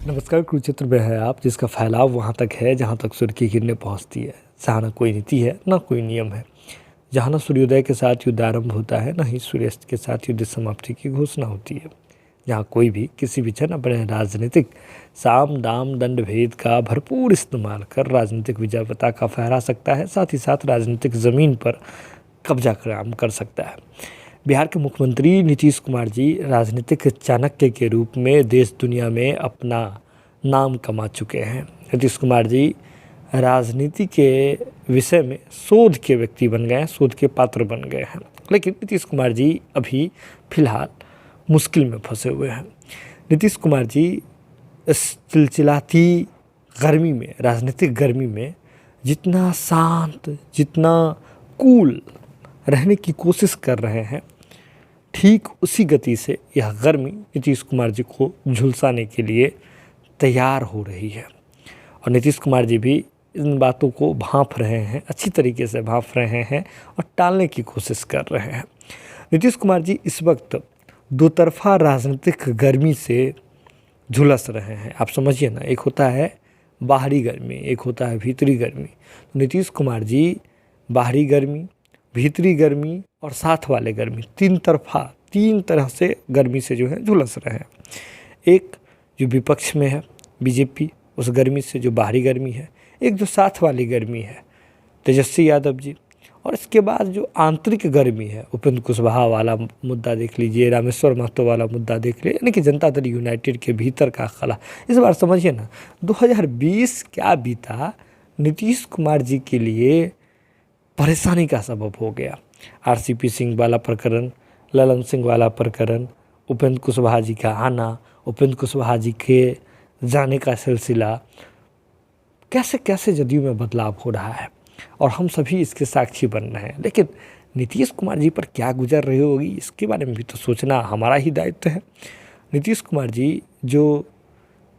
नमस्कार। कुरुक्षेत्र में है आप, जिसका फैलाव वहाँ तक है जहाँ तक सूर्य की किरणें पहुँचती है। जहाँ ना कोई नीति है ना कोई नियम है। जहाँ ना सूर्योदय के साथ युद्ध आरंभ होता है, ना ही सूर्यास्त के साथ युद्ध समाप्ति की घोषणा होती है। जहाँ कोई भी किसी भी क्षण अपने राजनीतिक साम दाम दंड भेद का भरपूर इस्तेमाल कर राजनीतिक विजय पताका फहरा सकता है, साथ ही साथ राजनीतिक ज़मीन पर कब्जा काम कर सकता है। बिहार के मुख्यमंत्री नीतीश कुमार जी राजनीतिक चाणक्य के रूप में देश दुनिया में अपना नाम कमा चुके हैं। नीतीश कुमार जी राजनीति के विषय में शोध के व्यक्ति बन गए हैं, शोध के पात्र बन गए हैं। लेकिन नीतीश कुमार जी अभी फिलहाल मुश्किल में फंसे हुए हैं। नीतीश कुमार जी इस चिलचिलाती गर्मी में, राजनीतिक गर्मी में जितना शांत, जितना कूल रहने की कोशिश कर रहे हैं, ठीक उसी गति से यह गर्मी नीतीश कुमार जी को झुलसाने के लिए तैयार हो रही है। और नीतीश कुमार जी भी इन बातों को भांप रहे हैं, अच्छी तरीके से भांप रहे हैं और टालने की कोशिश कर रहे हैं। नीतीश कुमार जी इस वक्त दो तरफा राजनीतिक गर्मी से झुलस रहे हैं। आप समझिए ना, एक होता है बाहरी गर्मी, एक होता है भीतरी गर्मी। तो नीतीश कुमार जी बाहरी गर्मी, भीतरी गर्मी और साथ वाले गर्मी, तीन तरह से गर्मी से जो है झुलस रहे हैं। एक जो विपक्ष में है बीजेपी, उस गर्मी से जो बाहरी गर्मी है, एक जो साथ वाली गर्मी है तेजस्वी यादव जी, और इसके बाद जो आंतरिक गर्मी है उपेंद्र कुशवाहा वाला मुद्दा देख लीजिए, रामेश्वर महतो वाला मुद्दा देख लीजिए, यानी कि जनता दल यूनाइटेड के भीतर का खला। इस बार समझिए ना, 2020 क्या बीता नीतीश कुमार जी के लिए परेशानी का सबब हो गया। आरसीपी सिंह वाला प्रकरण, ललन सिंह वाला प्रकरण, उपेंद्र कुशवाहा जी का आना, उपेंद्र कुशवाहा जी के जाने का सिलसिला, कैसे कैसे जदयू में बदलाव हो रहा है और हम सभी इसके साक्षी बन रहे हैं। लेकिन नीतीश कुमार जी पर क्या गुजर रही होगी, इसके बारे में भी तो सोचना हमारा ही दायित्व है। नीतीश कुमार जी जो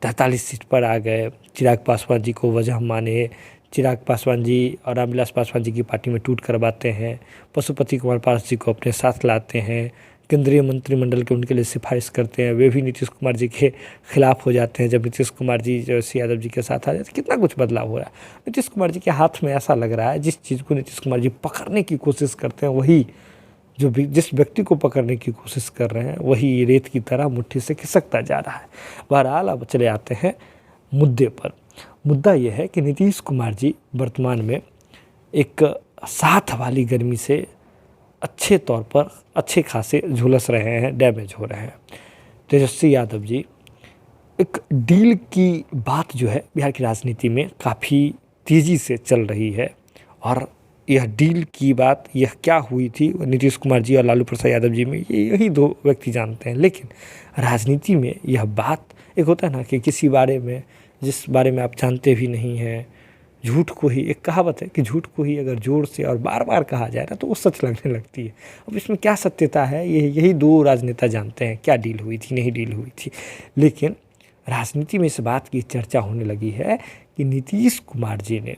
43 सीट पर आ गए, चिराग पासवान जी को वजह माने, चिराग पासवान जी और रामविलास पासवान जी की पार्टी में टूट करवाते हैं, पशुपति कुमार पास जी को अपने साथ लाते हैं, केंद्रीय मंत्रिमंडल के उनके लिए सिफारिश करते हैं, वे भी नीतीश कुमार जी के खिलाफ हो जाते हैं। जब नीतीश कुमार जी तेजस्वी यादव जी के साथ आ जाते हैं, कितना कुछ बदलाव हो रहा है। नीतीश कुमार जी के हाथ में ऐसा लग रहा है, जिस चीज़ को नीतीश कुमार जी पकड़ने की कोशिश करते हैं, वही जिस व्यक्ति को पकड़ने की कोशिश कर रहे हैं, वही रेत की तरह मुट्ठी से खिसकता जा रहा है। बहरहाल अब चले आते हैं मुद्दे पर। मुद्दा यह है कि नीतीश कुमार जी वर्तमान में एक साथ वाली गर्मी से अच्छे तौर पर अच्छे खासे झुलस रहे हैं, डैमेज हो रहे हैं। तेजस्वी यादव जी, एक डील की बात जो है बिहार की राजनीति में काफ़ी तेज़ी से चल रही है, और यह डील की बात यह क्या हुई थी नीतीश कुमार जी और लालू प्रसाद यादव जी में, यही दो व्यक्ति जानते हैं। लेकिन राजनीति में यह बात, एक होता है ना कि किसी बारे में जिस बारे में आप जानते भी नहीं हैं, झूठ को ही, एक कहावत है कि झूठ को ही अगर जोर से और बार बार कहा जाए ना तो वो सच लगने लगती है। अब इसमें क्या सत्यता है, यही दो राजनेता जानते हैं, क्या डील हुई थी, नहीं डील हुई थी। लेकिन राजनीति में इस बात की चर्चा होने लगी है कि नीतीश कुमार जी ने,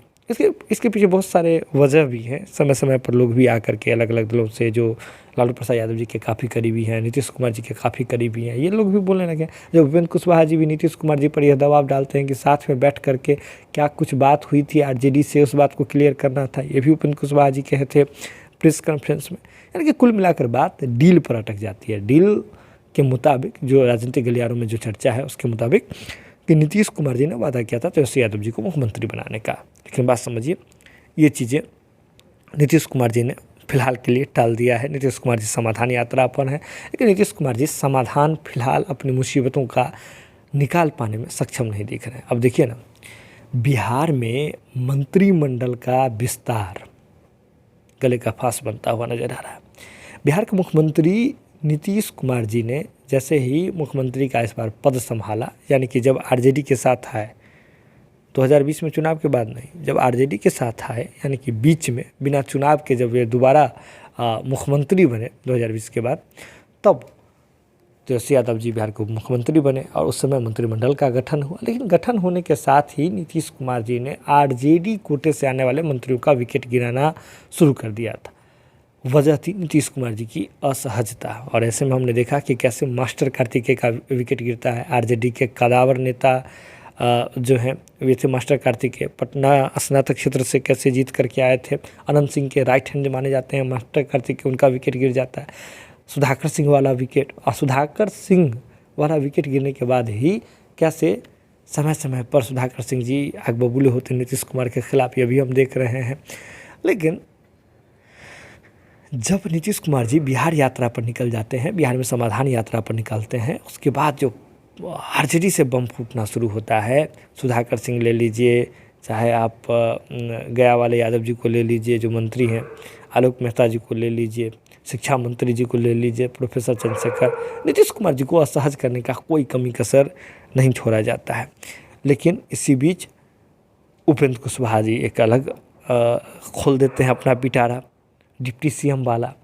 इसके पीछे बहुत सारे वजह भी हैं। समय समय पर लोग भी आकर के अलग अलग दलों से, जो लालू प्रसाद यादव जी के काफ़ी करीबी हैं, नीतीश कुमार जी के काफ़ी करीबी हैं, ये लोग भी बोलने लगे। जब उपेंद्र कुशवाहा जी भी नीतीश कुमार जी पर यह दबाव डालते हैं कि साथ में बैठ करके क्या कुछ बात हुई थी आरजेडी से, उस बात को क्लियर करना था, ये भी उपेंद्र कुशवाहा जी कहे थे प्रेस कॉन्फ्रेंस में। यानी कि कुल मिलाकर बात डील पर अटक जाती है। डील के मुताबिक, जो राजनीतिक गलियारों में जो चर्चा है उसके मुताबिक, कि नीतीश कुमार जी ने वादा किया था तेजस्वी यादव जी को मुख्यमंत्री बनाने का। लेकिन बात समझिए, ये चीज़ें नीतीश कुमार जी ने फिलहाल के लिए टाल दिया है। नीतीश कुमार जी समाधान यात्रा पर हैं, लेकिन नीतीश कुमार जी समाधान फिलहाल अपनी मुसीबतों का निकाल पाने में सक्षम नहीं दिख रहे हैं। अब देखिए ना, बिहार में मंत्रिमंडल का विस्तार गले का फांस बनता हुआ नजर आ रहा है। बिहार के मुख्यमंत्री नीतीश कुमार जी ने जैसे ही मुख्यमंत्री का इस बार पद संभाला, यानी कि जब आरजेडी के साथ आए, 2020 में चुनाव के बाद नहीं, जब आरजेडी के साथ आए, यानी कि बीच में बिना चुनाव के जब ये दोबारा मुख्यमंत्री बने 2020 के बाद, तब तेजस्वी यादव जी बिहार के मुख्यमंत्री बने और उस समय मंत्रिमंडल का गठन हुआ। लेकिन गठन होने के साथ ही नीतीश कुमार जी ने आरजेडी कोटे से आने वाले मंत्रियों का विकेट गिराना शुरू कर दिया था। वजह थी नीतीश कुमार जी की असहजता। और ऐसे में हमने देखा कि कैसे मास्टर कार्तिकेय का विकेट गिरता है। आरजेडी के कदावर नेता जो हैं वे थे मास्टर कार्तिकेय, पटना स्नातक क्षेत्र से कैसे जीत करके आए थे। अनंत सिंह के राइट हैंड माने जाते हैं मास्टर कार्तिकेय, उनका विकेट गिर जाता है। सुधाकर सिंह वाला विकेट, और सुधाकर सिंह वाला विकेट गिरने के बाद ही कैसे समय समय पर सुधाकर सिंह जी आग बबूले होते नीतीश कुमार के खिलाफ, ये भी हम देख रहे हैं। लेकिन जब नीतीश कुमार जी बिहार यात्रा पर निकल जाते हैं, बिहार में समाधान यात्रा पर निकलते हैं, उसके बाद जो आरजेडी से बम फूटना शुरू होता है, सुधाकर सिंह ले लीजिए, चाहे आप गया वाले यादव जी को ले लीजिए जो मंत्री हैं, आलोक मेहता जी को ले लीजिए, शिक्षा मंत्री जी को ले लीजिए, प्रोफेसर चंद्रशेखर, नीतीश कुमार जी को असहज करने का कोई कमी कसर नहीं छोड़ा जाता है। लेकिन इसी बीच उपेंद्र कुशवाहा जी एक अलग खोल देते हैं अपना पिटारा, डिप्टी सीएम वाला।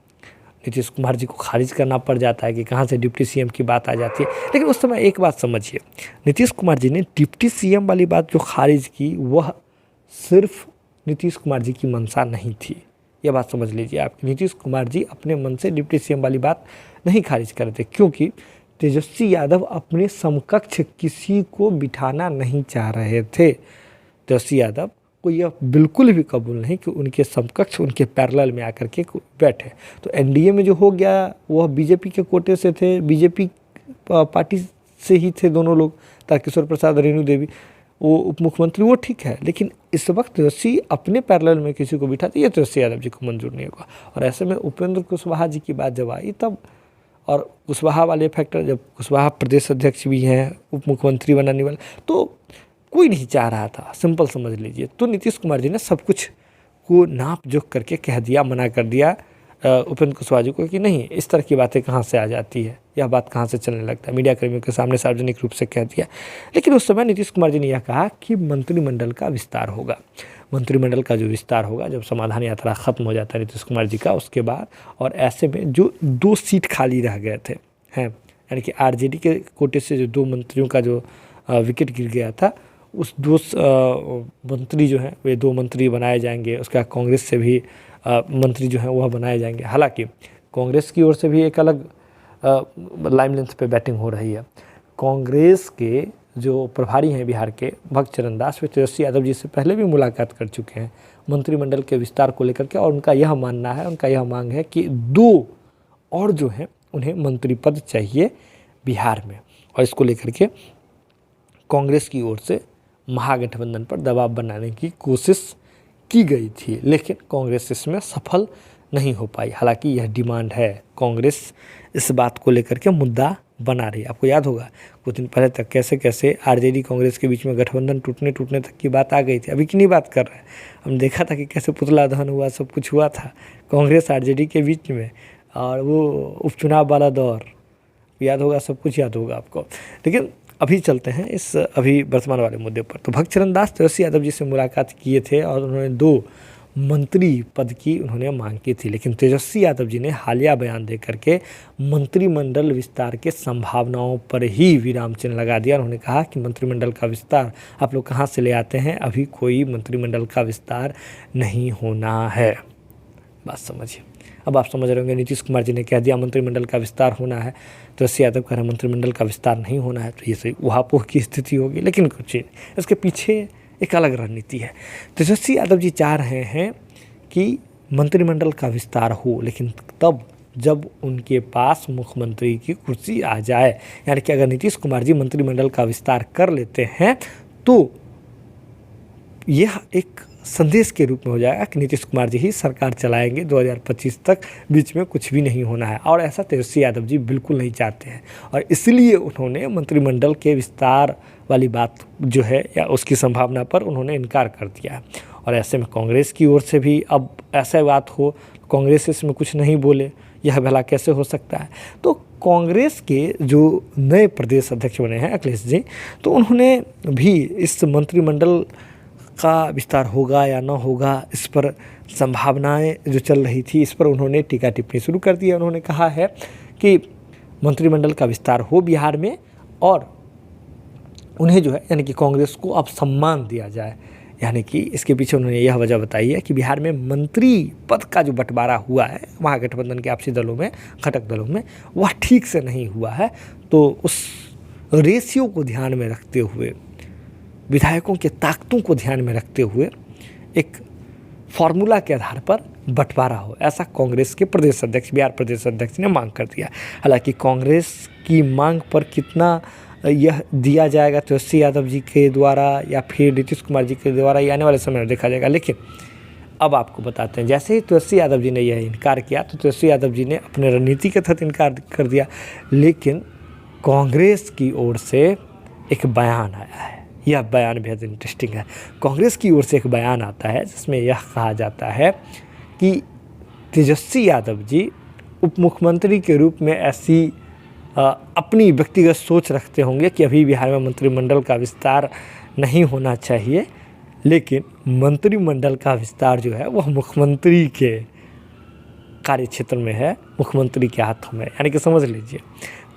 नीतीश कुमार जी को खारिज करना पड़ जाता है कि कहाँ से डिप्टी सीएम की बात आ जाती है। लेकिन उस समय एक बात समझिए, नीतीश कुमार जी ने डिप्टी सीएम वाली बात जो खारिज की, वह सिर्फ नीतीश कुमार जी की मंशा नहीं थी। यह बात समझ लीजिए आप, नीतीश कुमार जी अपने मन से डिप्टी सीएम वाली बात नहीं खारिज कर रहे थे, क्योंकि तेजस्वी यादव अपने समकक्ष किसी को बिठाना नहीं चाह रहे थे। तेजस्वी यादव को यह बिल्कुल भी कबूल नहीं कि उनके समकक्ष उनके पैरेलल में आकर के बैठे। तो एनडीए में जो हो गया वह बीजेपी के कोटे से थे, बीजेपी पार्टी से ही थे दोनों लोग, तारकिशोर प्रसाद, रेणु देवी, वो उप मुख्यमंत्री, वो ठीक है। लेकिन इस वक्त तेजस्वी अपने पैरेलल में किसी को बिठाते, ये तेजस्वी यादव जी को मंजूर नहीं होगा। और ऐसे में उपेंद्र कुशवाहा जी की बात जब आई तब, और कुशवाहा वाले फैक्टर, जब कुशवाहा प्रदेश अध्यक्ष भी हैं, उप मुख्यमंत्री बनाने वाले, तो कोई नहीं चाह रहा था, सिंपल समझ लीजिए। तो नीतीश कुमार जी ने सब कुछ को नाप जोख करके कह दिया, मना कर दिया उपेंद्र कुशवाहा जी को कि नहीं, इस तरह की बातें कहाँ से आ जाती है, यह बात कहाँ से चलने लगता है, मीडिया कर्मियों के सामने सार्वजनिक रूप से कह दिया। लेकिन उस समय नीतीश कुमार जी ने यह कहा कि मंत्रिमंडल का विस्तार होगा। मंत्रिमंडल का जो विस्तार होगा, जब समाधान यात्रा खत्म हो जाता है नीतीश कुमार जी का, उसके बाद, और ऐसे में जो 2 सीट खाली रह गए थे हैं, यानी कि आरजेडी के कोटे से जो 2 मंत्रियों का जो विकेट गिर गया था, उस 2 मंत्री जो हैं वे 2 मंत्री बनाए जाएंगे। उसका कांग्रेस से भी मंत्री जो हैं वह बनाए जाएंगे। हालांकि कांग्रेस की ओर से भी एक अलग लाइम लेंथ पे बैटिंग हो रही है। कांग्रेस के जो प्रभारी हैं बिहार के, भक्त चरण दास, वे तेजस्वी यादव जी से पहले भी मुलाकात कर चुके हैं मंत्रिमंडल के विस्तार को लेकर के, और उनका यह मानना है, उनका यह मांग है कि 2 और जो हैं उन्हें मंत्री पद चाहिए बिहार में। और इसको लेकर के कांग्रेस की ओर से महागठबंधन पर दबाव बनाने की कोशिश की गई थी, लेकिन कांग्रेस इसमें सफल नहीं हो पाई। हालांकि यह डिमांड है, कांग्रेस इस बात को लेकर के मुद्दा बना रही है। आपको याद होगा कुछ दिन पहले तक कैसे कैसे आरजेडी कांग्रेस के बीच में गठबंधन टूटने तक की बात आ गई थी। अभी की नहीं बात कर रहे हैं, हमने देखा था कि कैसे पुतला दहन हुआ, सब कुछ हुआ था कांग्रेस आरजेडी के बीच में, और वो उपचुनाव वाला दौर याद होगा, सब कुछ याद होगा आपको। लेकिन अभी चलते हैं इस अभी वर्तमान वाले मुद्दे पर। तो भक्त चरण दास तेजस्वी यादव जी से मुलाकात किए थे और उन्होंने 2 मंत्री पद की उन्होंने मांग की थी, लेकिन तेजस्वी यादव जी ने हालिया बयान दे करके मंत्रिमंडल विस्तार के संभावनाओं पर ही विराम चिन्ह लगा दिया। उन्होंने कहा कि मंत्रिमंडल का विस्तार आप लोग कहाँ से ले आते हैं, अभी कोई मंत्रिमंडल का विस्तार नहीं होना है। बात समझिए। अब आप समझ रहे होंगे, नीतीश कुमार जी ने कह दिया मंत्रिमंडल का विस्तार होना है, तेजस्वी यादव कह रहे हैं मंत्रिमंडल का विस्तार नहीं होना है, तो ये सही उहापोह की स्थिति होगी। लेकिन कुछ इसके पीछे एक अलग रणनीति है। तेजस्वी यादव जी चाह रहे हैं कि मंत्रिमंडल का विस्तार हो, लेकिन तब जब उनके पास मुख्यमंत्री की कुर्सी आ जाए। यानी कि अगर नीतीश कुमार जी मंत्रिमंडल का विस्तार कर लेते हैं तो यह एक संदेश के रूप में हो जाएगा कि नीतीश कुमार जी ही सरकार चलाएंगे 2025 तक, बीच में कुछ भी नहीं होना है। और ऐसा तेजस्वी यादव जी बिल्कुल नहीं चाहते हैं, और इसलिए उन्होंने मंत्रिमंडल के विस्तार वाली बात जो है या उसकी संभावना पर उन्होंने इनकार कर दिया है। और ऐसे में कांग्रेस की ओर से भी अब ऐसा बात हो, कांग्रेस इसमें कुछ नहीं बोले, यह भला कैसे हो सकता है। तो कांग्रेस के जो नए प्रदेश अध्यक्ष बने हैं अखिलेश जी, तो उन्होंने भी इस मंत्रिमंडल का विस्तार होगा या ना होगा, इस पर संभावनाएं जो चल रही थी, इस पर उन्होंने टीका टिप्पणी शुरू कर दी है। उन्होंने कहा है कि मंत्रिमंडल का विस्तार हो बिहार में, और उन्हें जो है यानी कि कांग्रेस को अब सम्मान दिया जाए। यानी कि इसके पीछे उन्होंने यह वजह बताई है कि बिहार में मंत्री पद का जो बंटवारा हुआ है महागठबंधन के आपसी दलों में, घटक दलों में, वह ठीक से नहीं हुआ है। तो उस रेशियो को ध्यान में रखते हुए, विधायकों के ताकतों को ध्यान में रखते हुए एक फॉर्मूला के आधार पर बंटवारा हो, ऐसा कांग्रेस के प्रदेश अध्यक्ष, बिहार प्रदेश अध्यक्ष ने मांग कर दिया। हालांकि कांग्रेस की मांग पर कितना यह दिया जाएगा तेजस्वी यादव जी के द्वारा या फिर नीतीश कुमार जी के द्वारा, ये आने वाले समय में देखा जाएगा। लेकिन अब आपको बताते हैं, जैसे ही तेजस्वी यादव जी ने यह इनकार किया तो तेजस्वी यादव जी ने अपने रणनीति के तहत इनकार कर दिया। लेकिन कांग्रेस की ओर से एक बयान आया है, यह बयान बेहद इंटरेस्टिंग है। कांग्रेस की ओर से एक बयान आता है जिसमें यह कहा जाता है कि तेजस्वी यादव जी उप मुख्यमंत्री के रूप में ऐसी अपनी व्यक्तिगत सोच रखते होंगे कि अभी बिहार में मंत्रिमंडल का विस्तार नहीं होना चाहिए, लेकिन मंत्रिमंडल का विस्तार जो है वह मुख्यमंत्री के कार्यक्षेत्र में है, मुख्यमंत्री के हाथों में। यानी कि समझ लीजिए,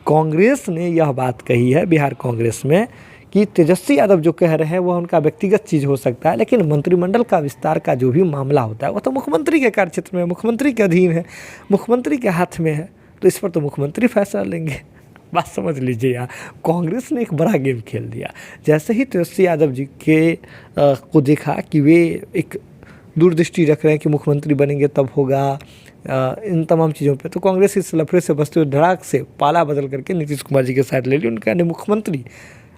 कांग्रेस ने यह बात कही है बिहार कांग्रेस में कि तेजस्वी यादव जो कह रहे हैं वह उनका व्यक्तिगत चीज़ हो सकता है, लेकिन मंत्रिमंडल का विस्तार का जो भी मामला होता है वह तो मुख्यमंत्री के कार्यक्षेत्र में, मुख्यमंत्री के अधीन है, मुख्यमंत्री के हाथ में है, तो इस पर तो मुख्यमंत्री फैसला लेंगे। बात समझ लीजिए, यहाँ कांग्रेस ने एक बड़ा गेम खेल दिया। जैसे ही तेजस्वी यादव जी के को देखा कि वे एक दूरदृष्टि रख रहे हैं कि मुख्यमंत्री बनेंगे तब होगा, इन तमाम चीज़ों पे, तो कांग्रेस इस लफड़े से बचते हुए धड़ाक से पाला बदल करके नीतीश कुमार जी के साथ ले ली। उनका मुख्यमंत्री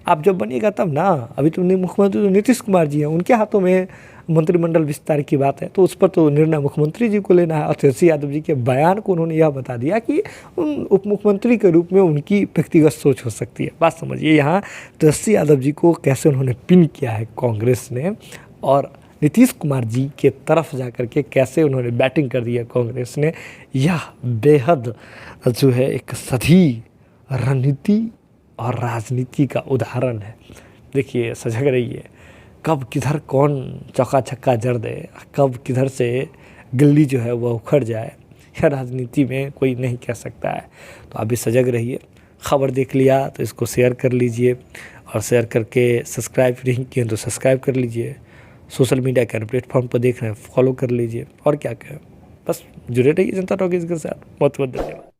आप जब बनिएगा तब ना, अभी तो मुख्यमंत्री तो नीतीश कुमार जी हैं, उनके हाथों में मंत्रिमंडल विस्तार की बात है, तो उस पर तो निर्णय मुख्यमंत्री जी को लेना है। और तेजस्वी यादव जी के बयान को उन्होंने यह बता दिया कि उन उप मुख्यमंत्री के रूप में उनकी व्यक्तिगत सोच हो सकती है। बात समझिए, यहाँ तेजस्वी यादव जी को कैसे उन्होंने पिन किया है कांग्रेस ने, और नीतीश कुमार जी के तरफ जा कर के कैसे उन्होंने बैटिंग कर दी है कांग्रेस ने, यह बेहद जो है एक सधी रणनीति और राजनीति का उदाहरण है। देखिए, सजग रहिए, कब किधर कौन चौका छक्का जड़ दे, कब किधर से गिल्ली जो है वह उखड़ जाए, यह राजनीति में कोई नहीं कह सकता है। तो आप भी सजग रहिए। खबर देख लिया तो इसको शेयर कर लीजिए, और शेयर करके सब्सक्राइब नहीं किए तो सब्सक्राइब कर लीजिए। सोशल मीडिया के प्लेटफॉर्म पर देख रहे हैं, फॉलो कर लीजिए, और क्या कहें, बस जुड़े रहिए जनता टॉकीज के साथ। बहुत बहुत धन्यवाद।